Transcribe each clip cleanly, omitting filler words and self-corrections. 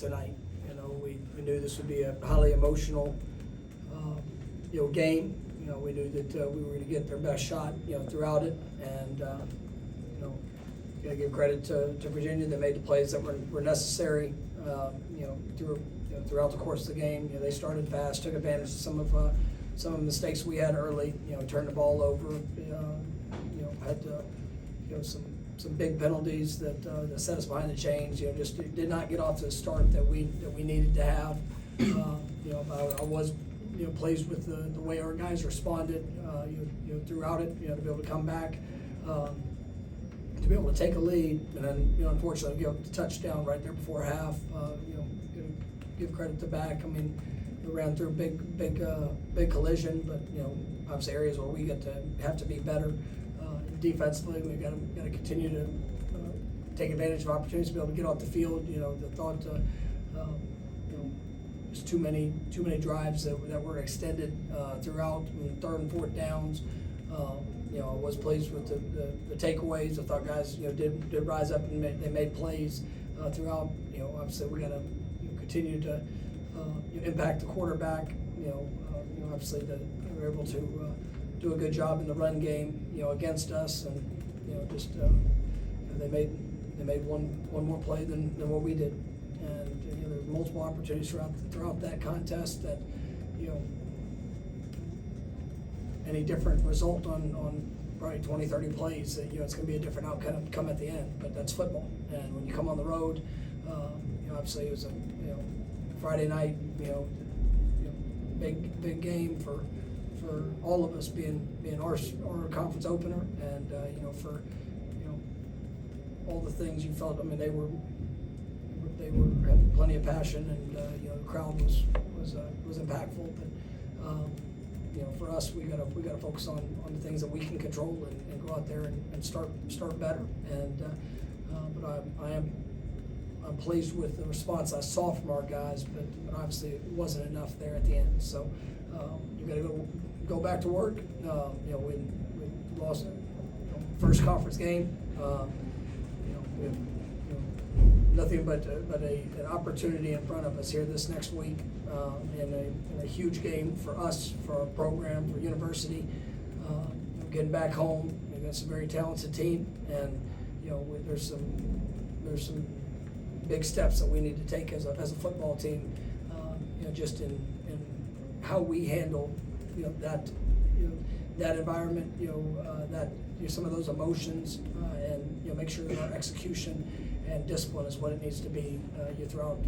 tonight. We knew this would be a highly emotional, game. We knew that we were going to get their best shot, throughout it, and got to give credit to Virginia. They made the plays that were necessary, throughout the course of the game. They started fast, took advantage of some of the mistakes we had early. Turned the ball over. Had some big penalties that set us behind the chains. Just did not get off to the start that we needed to have. I was pleased with the way our guys responded throughout it. To be able to come back, to be able to take a lead, and then unfortunately give up the touchdown right there before half. Give credit to back. We ran through a big collision, but obviously areas where we have to be better. Defensively, we've got to continue to take advantage of opportunities to be able to get off the field. The thought, there's too many drives that were extended throughout third and fourth downs. I was pleased with the takeaways. I thought guys, did rise up and they made plays throughout. Obviously we got to continue to impact the quarterback. Obviously they were able to do a good job in the run game, against us, and they made one more play than what we did, and there were multiple opportunities throughout that contest that any different result on probably 20-30 plays, that it's going to be a different outcome at the end. But that's football, and when you come on the road, obviously it was a Friday night, big game for all of us, being our conference opener, and for all the things you felt. They were had plenty of passion, and the crowd was impactful. But for us, we gotta focus on the things that we can control, and go out there and start better. And but I'm pleased with the response I saw from our guys, but obviously it wasn't enough there at the end. So you got to go back to work. We lost first conference game. We have nothing but an opportunity in front of us here this next week, in a huge game for us, for our program, for university. Getting back home against a very talented team, and there's some big steps that we need to take as a football team, just in how we handle that environment, some of those emotions, and make sure that our execution and discipline is what it needs to be throughout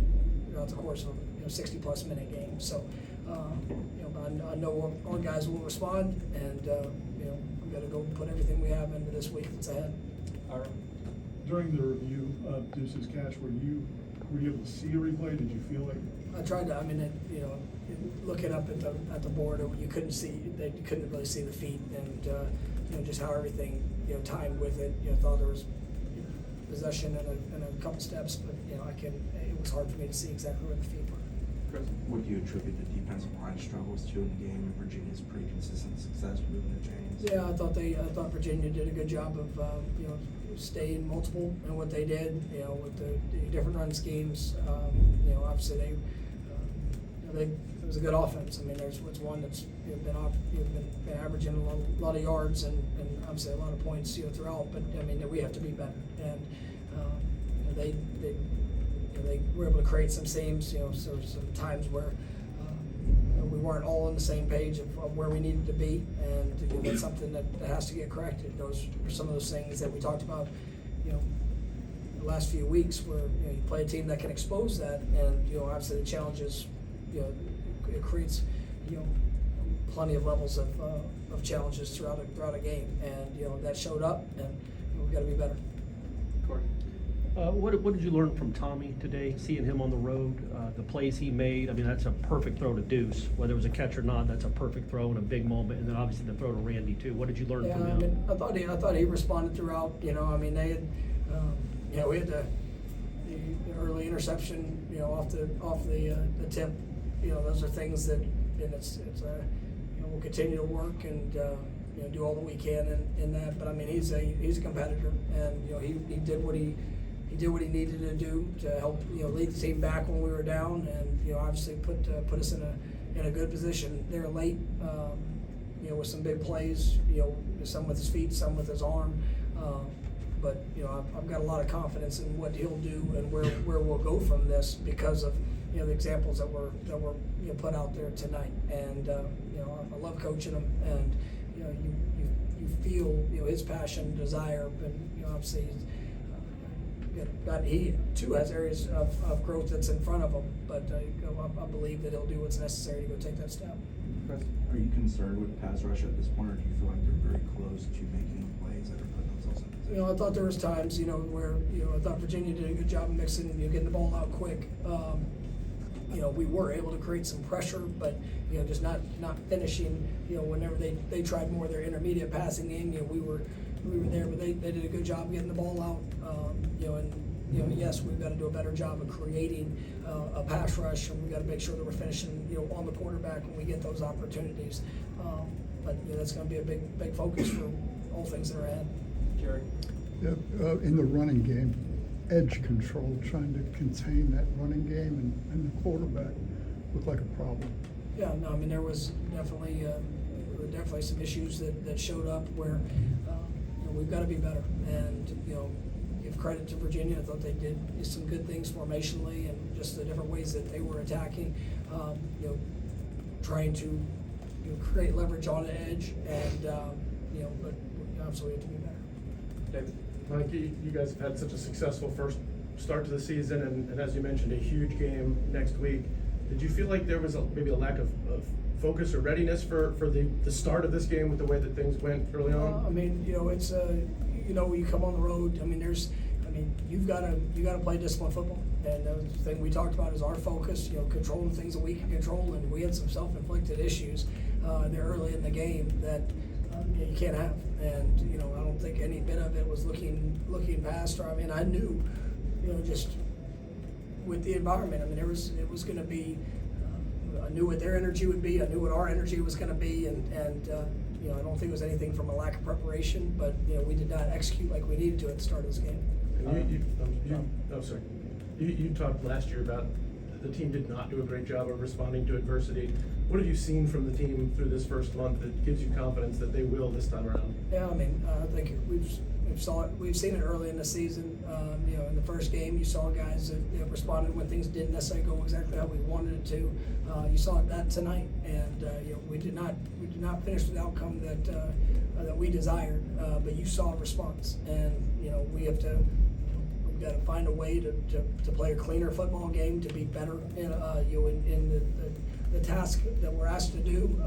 the course of a 60+ minute game. So I know our guys will respond, and we've got to go put everything we have into this week that's ahead. During the review of Deuce's catch, were you able to see a replay? Did you feel like? I tried to. Looking up at the board, you couldn't see. They couldn't really see the feet, and just how everything timed with it. Thought there was possession and a couple steps, but it was hard for me to see exactly where the feet were. What do you attribute the defensive line struggles to in the game, and Virginia's pretty consistent success moving the chains? Yeah, I thought Virginia did a good job of staying multiple in what they did. With the different run schemes. Obviously it was a good offense. There's one that's been averaging a lot of yards and obviously a lot of points throughout. But we have to be better, and they were able to create some seams. So some times where we weren't all on the same page of where we needed to be, and that's something that has to get corrected. Those are some of those things that we talked about, the last few weeks, where you play a team that can expose that, and obviously the challenges, it creates plenty of levels of challenges throughout a game, and that showed up, and we've got to be better. What did you learn from Tommy today, seeing him on the road, the plays he made? That's a perfect throw to Deuce. Whether it was a catch or not, that's a perfect throw in a big moment, and then obviously the throw to Randy too. What did you learn from him? I thought he responded throughout. They had, we had the early interception, off the tip. Those are things that, and it's we'll continue to work and do all that we can in that. But he's a competitor, and he did what he he did what he needed to do to help, lead the team back when we were down, and, obviously put us in a good position there late, with some big plays, some with his feet, some with his arm. But I've got a lot of confidence in what he'll do and where we'll go from this because of the examples that were put out there tonight. And I love coaching him, and you feel his passion, desire, and obviously he too has areas of growth that's in front of him. But I believe that he'll do what's necessary to go take that step. Are you concerned with pass rush at this point, or do you feel like they're very close to making the plays that are putting themselves in position? I thought there was times, where, I thought Virginia did a good job of mixing, getting the ball out quick. We were able to create some pressure, but, just not finishing, whenever they tried more of their intermediate passing game, we were there, but they did a good job getting the ball out. Yes, we've got to do a better job of creating a pass rush, and we've got to make sure that we're finishing, on the quarterback when we get those opportunities. But that's going to be a big focus for all things that are ahead. Jerry? Yeah, in the running game, edge control, trying to contain that running game, and the quarterback looked like a problem. Yeah, no, I mean, there was definitely some issues that showed up where we've got to be better, and give credit to Virginia. I thought they did some good things formationally and just the different ways that they were attacking, trying to create leverage on the edge, and but obviously we have to be better. David? Mike, you guys have had such a successful first start to the season, and as you mentioned, a huge game next week. Did you feel like there was maybe a lack of focus or readiness for the start of this game with the way that things went early on? I mean, it's when you come on the road. I mean, you've got to play disciplined football, and the thing we talked about is our focus. Controlling things that we can control, and we had some self-inflicted issues there early in the game that you can't have. And I don't think any bit of it was looking past. Or I knew, just with the environment. I mean, it was going to be. I knew what their energy would be. I knew what our energy was going to be, and I don't think it was anything from a lack of preparation, but we did not execute like we needed to at the start of this game. You talked last year about the team did not do a great job of responding to adversity. What have you seen from the team through this first month that gives you confidence that they will this time around? Yeah, I mean, I think we've seen it early in the season. In the first game, you saw guys that responded when things didn't necessarily go exactly how we wanted it to. You saw that tonight, and we did not finish with the outcome that we desired. But you saw a response, and we've got to find a way to play a cleaner football game, to be better in the task that we're asked to do,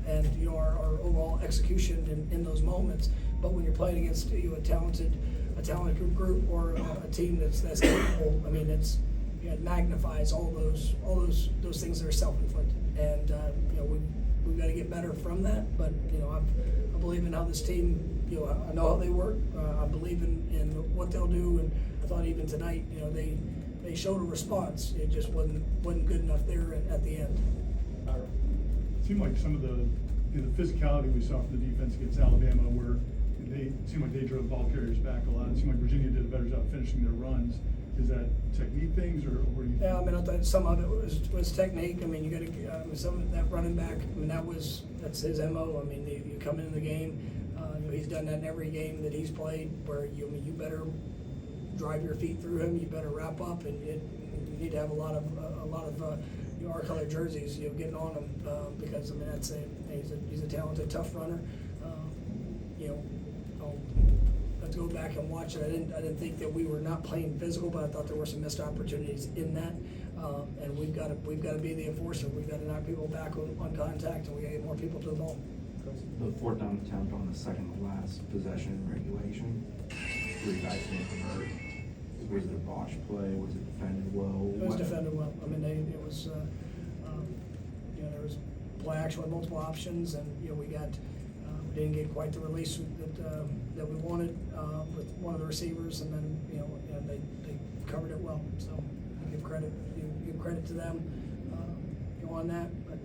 and our overall execution in those moments. But when you're playing against a talented group or a team that's capable, I mean, it magnifies all those things that are self-inflicted, and we've got to get better from that. But I believe in how this team. I know how they work. I believe in what they'll do, and I thought even tonight, they showed a response. It just wasn't good enough there at the end. It seemed like some of the physicality we saw from the defense against Alabama, where they seemed like they drove ball carriers back a lot. It seemed like Virginia did a better job finishing their runs. Is that technique things, or what do you think? Yeah, I mean, I thought some of it was technique. I mean, you got to some of that running back. I mean, that's his MO. I mean, you come into the game. He's done that in every game that he's played, where you better drive your feet through him. You better wrap up, and you need to have a lot of our color jerseys, getting on him, because I mean he's a talented, tough runner. I'll have to go back and watch it. I didn't think that we were not playing physical, but I thought there were some missed opportunities in that. And we've got to be the enforcer. We've got to knock people back on contact, and we got to get more people to the ball. The fourth down attempt on the second to last possession in regulation, 3 guys didn't convert. Was it a botch play? Was it defended well? It was defended well. I mean, there was play action with multiple options, and we didn't get quite the release that we wanted with one of the receivers, and then they covered it well. So give credit to them on that. But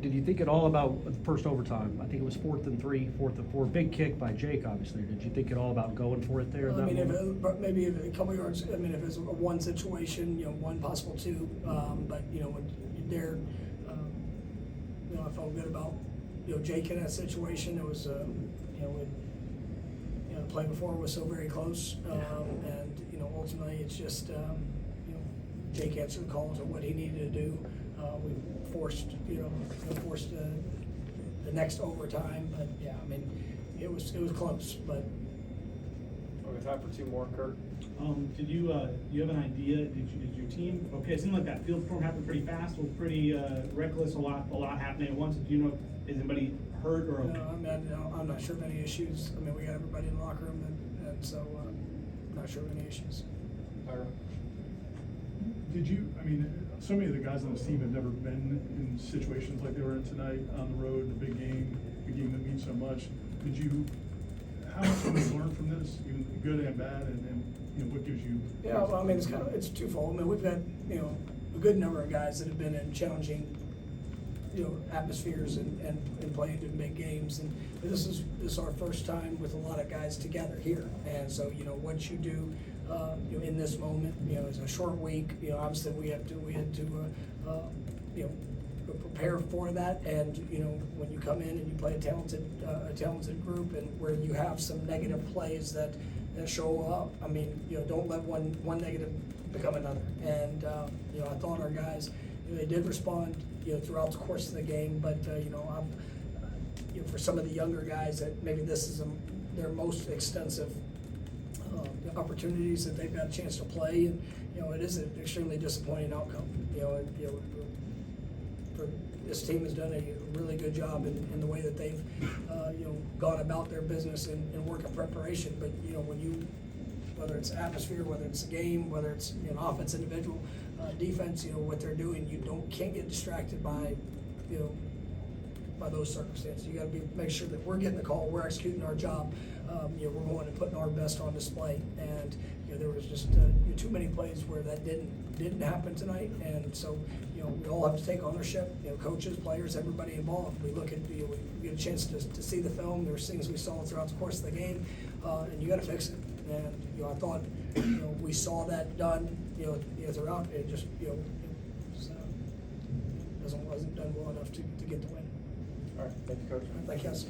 did you think at all about the first overtime? I think it was 4th and 3, 4th and 4, big kick by Jake, obviously. Did you think at all about going for it there? in I that mean, if moment? it, but maybe if a couple yards, I mean, if it's a one situation, one possible two, but, when you're there, I felt good about, Jake in that situation. It was, the play before was so very close, and, ultimately it's just, Jake answered the call to what he needed to do. We forced the next overtime, but yeah, I mean, it was close, but. Okay, time for 2 more, Kurt. Did you have an idea, did your team, okay, it seemed like that field storm happened pretty fast, was pretty reckless, a lot happening at once. Do you know, is anybody hurt or? No, I mean, I'm not sure of any issues. I mean, we got everybody in the locker room, and so, I'm not sure of any issues. Ira? Did you, I mean, so many of the guys on this team have never been in situations like they were in tonight, on the road, in a big game that means so much. How much have you learned from this, even good and bad, and what gives you? Yeah, well, I mean, it's twofold. I mean, we've had, a good number of guys that have been in challenging, atmospheres and playing in big games. And this is our first time with a lot of guys together here. And so, what you do, in this moment, it's a short week. Obviously we had to prepare for that. And when you come in and you play a talented group, and where you have some negative plays that show up, I mean, don't let one negative become another. And I thought our guys, they did respond, throughout the course of the game. But for some of the younger guys that maybe this is their most extensive opportunities that they've got a chance to play, and it is an extremely disappointing outcome. This team has done a really good job in the way that they've gone about their business and work of preparation. But whether it's atmosphere, whether it's a game, whether it's an offense, individual, defense, what they're doing, can't get distracted by those circumstances. You got to make sure that we're getting the call, we're executing our job. We're going and putting our best on display. And there was just too many plays where that didn't happen tonight. And so we all have to take ownership. Coaches, players, everybody involved. We look at we get a chance to see the film. There's things we saw throughout the course of the game, and you got to fix it. And I thought we saw that done throughout. It just wasn't done well enough to get the win. All right, thank you, Coach. Thank you guys.